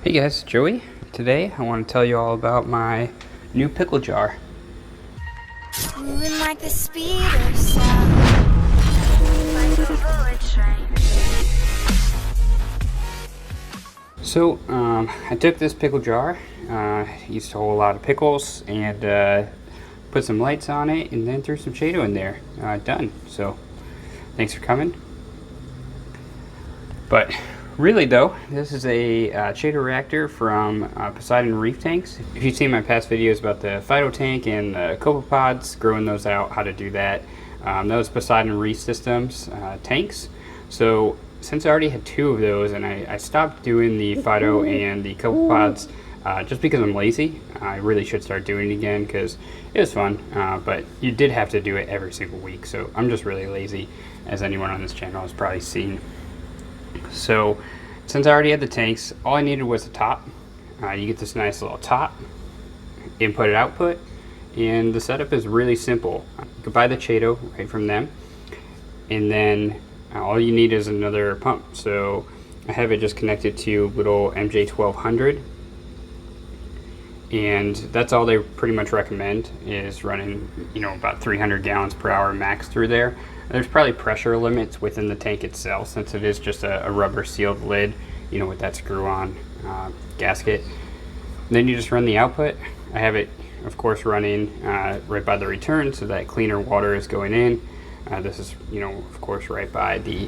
Hey guys, Joey. Today I want to tell you all about my new pickle jar. Moving like the speed of sound, like a bullet train. So, I took this pickle jar, used to hold a lot of pickles, and put some lights on it, and then threw some Chaeto in there. Done. So, thanks for coming. But really though, this is a Chaeto Reactor from Poseidon Reef tanks. If you've seen my past videos about the Phyto tank and the copepods, growing those out, how to do that, those Poseidon Reef Systems tanks. So since I already had two of those, and I stopped doing the Phyto and the copepods just because I'm lazy. I really should start doing it again because it was fun, but you did have to do it every single week. So I'm just really lazy, as anyone on this channel has probably seen. So since I already had the tanks, all I needed was a top. You get this nice little top, input and output, and the setup is really simple. You can buy the Chaeto right from them, and then all you need is another pump. So I have it just connected to little MJ1200, and that's all they pretty much recommend, is running, you know, about 300 gallons per hour max through there. There's probably pressure limits within the tank itself, since it is just a rubber sealed lid, you know, with that screw on gasket. And then you just run the output. I have it, of course, running right by the return, so that cleaner water is going in. This is, you know, of course, right by the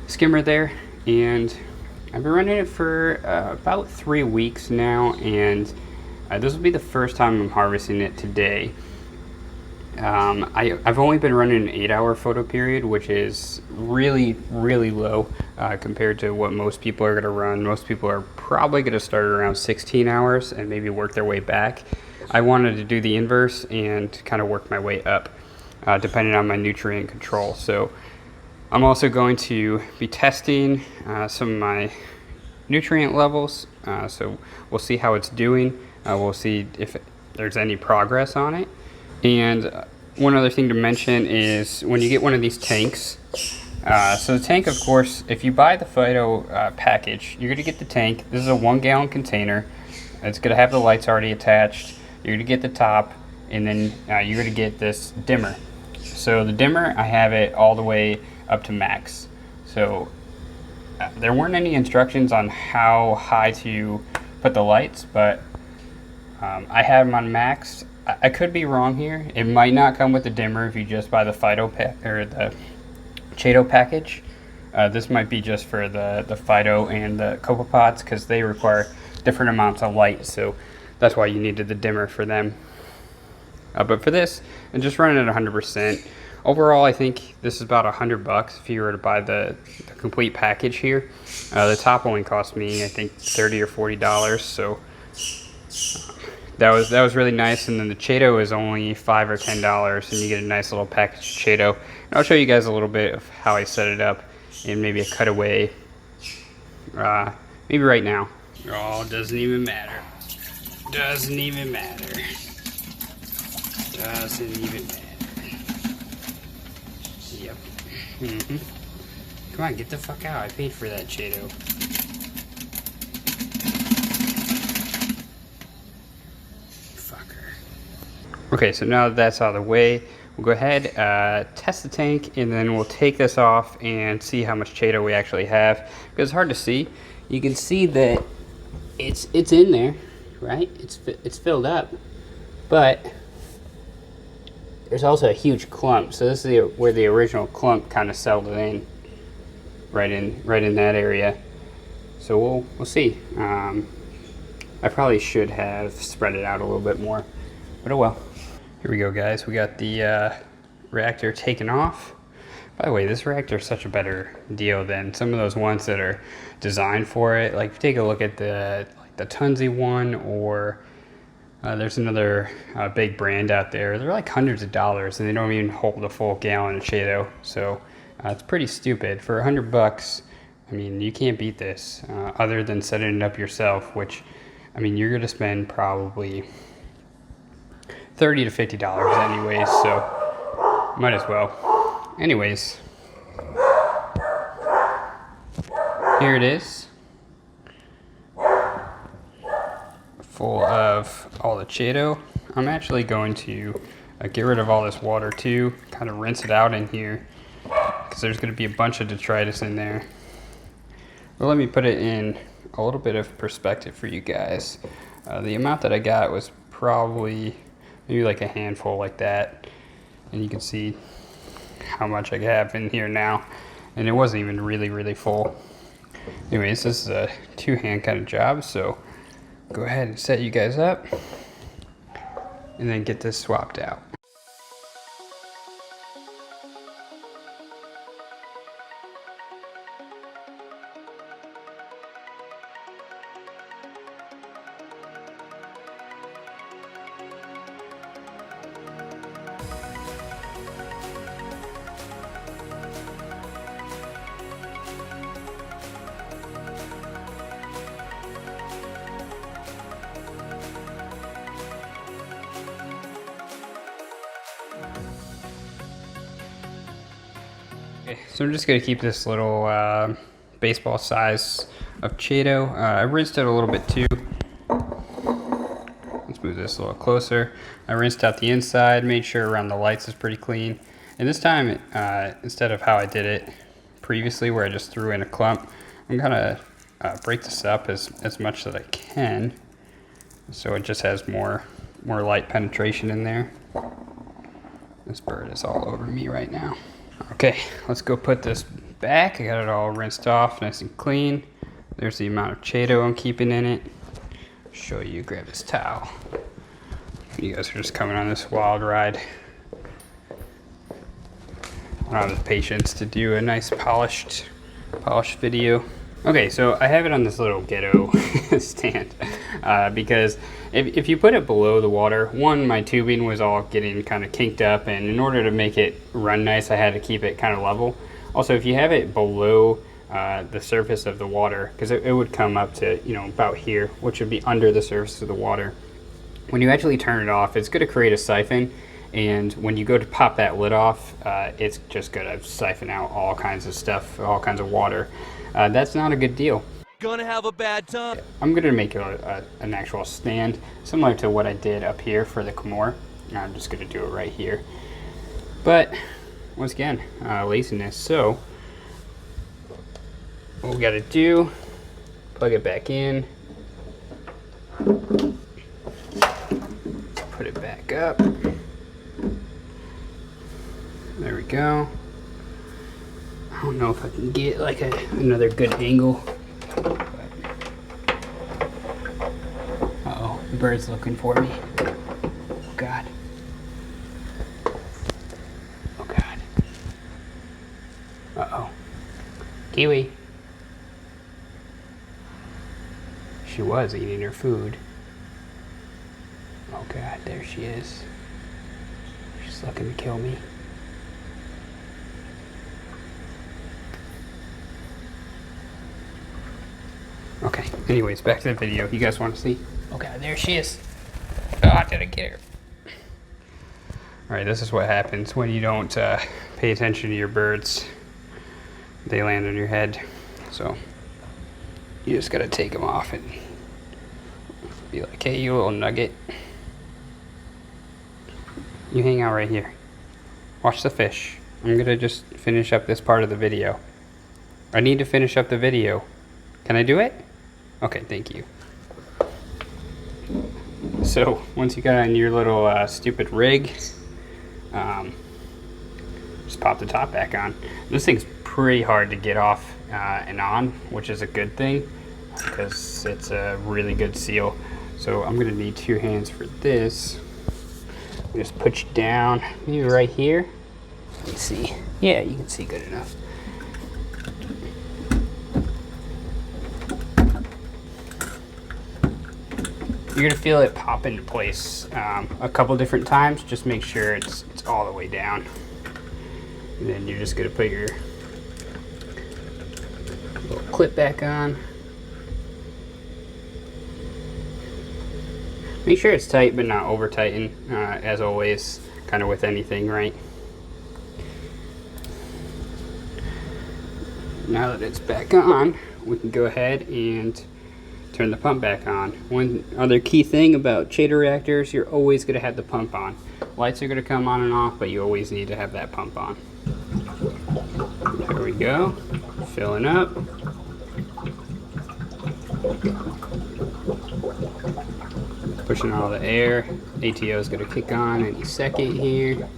skimmer there. And I've been running it for about 3 weeks now, and this will be the first time I'm harvesting it today. I've only been running an 8-hour photo period, which is really low compared to what most people are going to run. Most people are probably going to start around 16 hours and maybe work their way back. I wanted to do the inverse and kind of work my way up depending on my nutrient control. So I'm also going to be testing some of my nutrient levels, so we'll see how it's doing. We'll see if there's any progress on it. And one other thing to mention is when you get one of these tanks, so the tank, of course, if you buy the Phyto package, you're going to get the tank. This is a 1 gallon container. It's going to have the lights already attached. You're going to get the top, and then you're going to get this dimmer. So the dimmer, I have it all the way up to max. So there weren't any instructions on how high to put the lights, but I have them on max. I could be wrong here. It might not come with the dimmer if you just buy the Phyto or the Chaeto package. This might be just for the Phyto and the copepods, because they require different amounts of light, so that's why you needed the dimmer for them. But for this, and just running at 100%. Overall, I think this is about $100 if you were to buy the complete package here. The top only cost me, I think, $30 or $40, so that was really nice. And then the Chaeto is only $5 or $10, and you get a nice little package of Chaeto. And I'll show you guys a little bit of how I set it up in maybe a cutaway, maybe right now. Oh, doesn't even matter. Doesn't even matter. Doesn't even matter. Yep. Come on, get the fuck out. I paid for that Chaeto. Okay, so now that that's out of the way, we'll go ahead, test the tank, and then we'll take this off and see how much Chaeto we actually have. Because it's hard to see. You can see that it's in there, right? It's filled up, but there's also a huge clump. So this is where the original clump kind of settled in, right in that area. So we'll see. I probably should have spread it out a little bit more, but oh well. Here we go, guys. We got the reactor taken off. By the way, this reactor is such a better deal than some of those ones that are designed for it. Like, if you take a look at the Tunze one, or there's another big brand out there. They're like hundreds of dollars, and they don't even hold a full gallon of Chaeto. So it's pretty stupid. For $100, I mean, you can't beat this other than setting it up yourself, which, I mean, you're going to spend probably $30 to $50 anyways, so might as well. Anyways, here it is. full of all the Chaeto. I'm actually going to get rid of all this water too, kind of rinse it out in here, because there's going to be a bunch of detritus in there. But let me put it in a little bit of perspective for you guys. The amount that I got was probably maybe like a handful like that, and you can see how much I have in here now, and it wasn't even really full. Anyways, this is a two-hand kind of job, so go ahead and set you guys up and then get this swapped out. Okay, so I'm just gonna keep this little baseball size of Chaeto. I rinsed it a little bit too. Let's move this a little closer. I rinsed out the inside, made sure around the lights is pretty clean. And this time, instead of how I did it previously, where I just threw in a clump, I'm gonna break this up as much that I can, so it just has more light penetration in there. This bird is all over me right now. Okay, let's go put this back. I got it all rinsed off, nice and clean. There's the amount of Chaeto I'm keeping in it. Show you, grab this towel. You guys are just coming on this wild ride. I don't have the patience to do a nice polished video. Okay, so I have it on this little ghetto stand because if you put it below the water, one, my tubing was all getting kind of kinked up, and in order to make it run nice, I had to keep it kind of level. Also, if you have it below the surface of the water, because it would come up to, you know, about here, which would be under the surface of the water. When you actually turn it off, it's going to create a siphon, and when you go to pop that lid off, it's just going to siphon out all kinds of stuff, all kinds of water. That's not a good deal. Gonna have a bad time. I'm gonna make an actual stand similar to what I did up here for the Skimmer. I'm just gonna do it right here. But once again, laziness. So what we gotta do, plug it back in, put it back up. There we go. I don't know if I can get like another good angle. Uh-oh, the bird's looking for me. Oh God. Oh God. Uh-oh. Kiwi. She was eating her food. Oh God, there she is. She's looking to kill me. Okay, anyways, back to the video. You guys want to see? Okay, there she is. Oh, did I get her? Alright, this is what happens when you don't pay attention to your birds. They land on your head. So, you just gotta take them off and be like, hey, you little nugget. You hang out right here. Watch the fish. I'm gonna just finish up this part of the video. I need to finish up the video. Can I do it? Okay, thank you. So once you got on your little stupid rig, just pop the top back on. This thing's pretty hard to get off and on, which is a good thing because it's a really good seal. So I'm gonna need two hands for this. Just put you down, maybe right here. Let me see. Yeah, you can see good enough. You're gonna feel it pop into place a couple different times. Just make sure it's all the way down. And then you're just gonna put your little clip back on. Make sure it's tight, but not over tighten, as always, kind of with anything, right? Now that it's back on, we can go ahead and turn the pump back on. One other key thing about Chaeto reactors, you're always going to have the pump on. Lights are going to come on and off, but you always need to have that pump on. There we go, filling up. Pushing all the air. ATO is going to kick on any second here.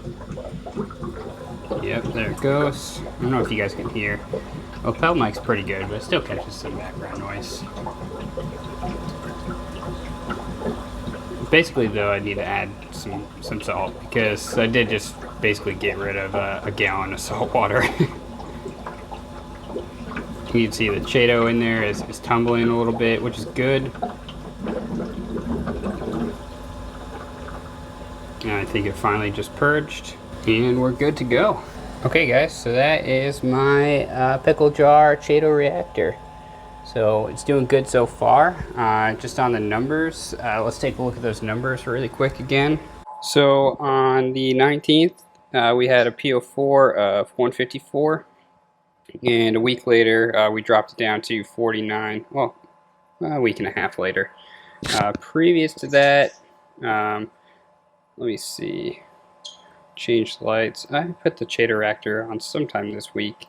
Yep, there it goes. I don't know if you guys can hear. Lapel mic's pretty good, but it still catches some background noise. Basically, though, I need to add some salt because I did just basically get rid of a gallon of salt water. You can see the Chaeto in there is tumbling a little bit, which is good. And I think it finally just purged, and we're good to go. Okay guys, so that is my pickle jar Chaeto reactor. So it's doing good so far. Just on the numbers, let's take a look at those numbers really quick again. So on the 19th, we had a PO4 of 154, and a week later we dropped it down to 49. Well, a week and a half later. Previous to that, let me see. Changed lights. I put the Chaeto reactor on sometime this week.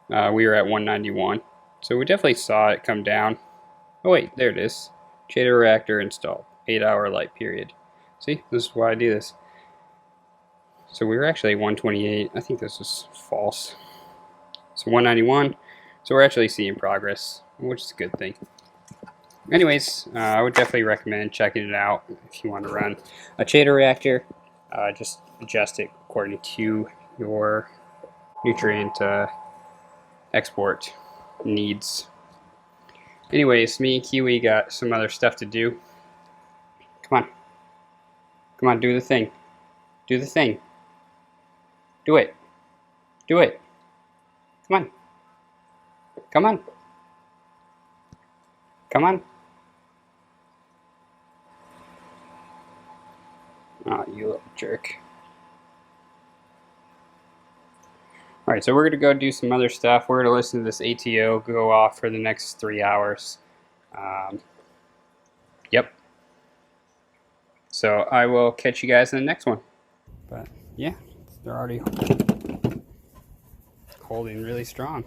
We were at 191. So we definitely saw it come down. Oh wait, there it is. Chaeto reactor installed. 8-hour light period. See, this is why I do this. So we were actually 128. I think this is false. So 191. So we're actually seeing progress, which is a good thing. Anyways, I would definitely recommend checking it out if you want to run a Chaeto reactor. Just adjust it according to your nutrient export needs. Anyways, me and Kiwi got some other stuff to do. Come on. Come on, do the thing. Do the thing. Do it. Do it. Come on. Come on. Come on. Oh, you little jerk. Alright, so we're going to go do some other stuff. We're going to listen to this ATO go off for the next 3 hours. Yep. So I will catch you guys in the next one. But yeah, they're already holding really strong.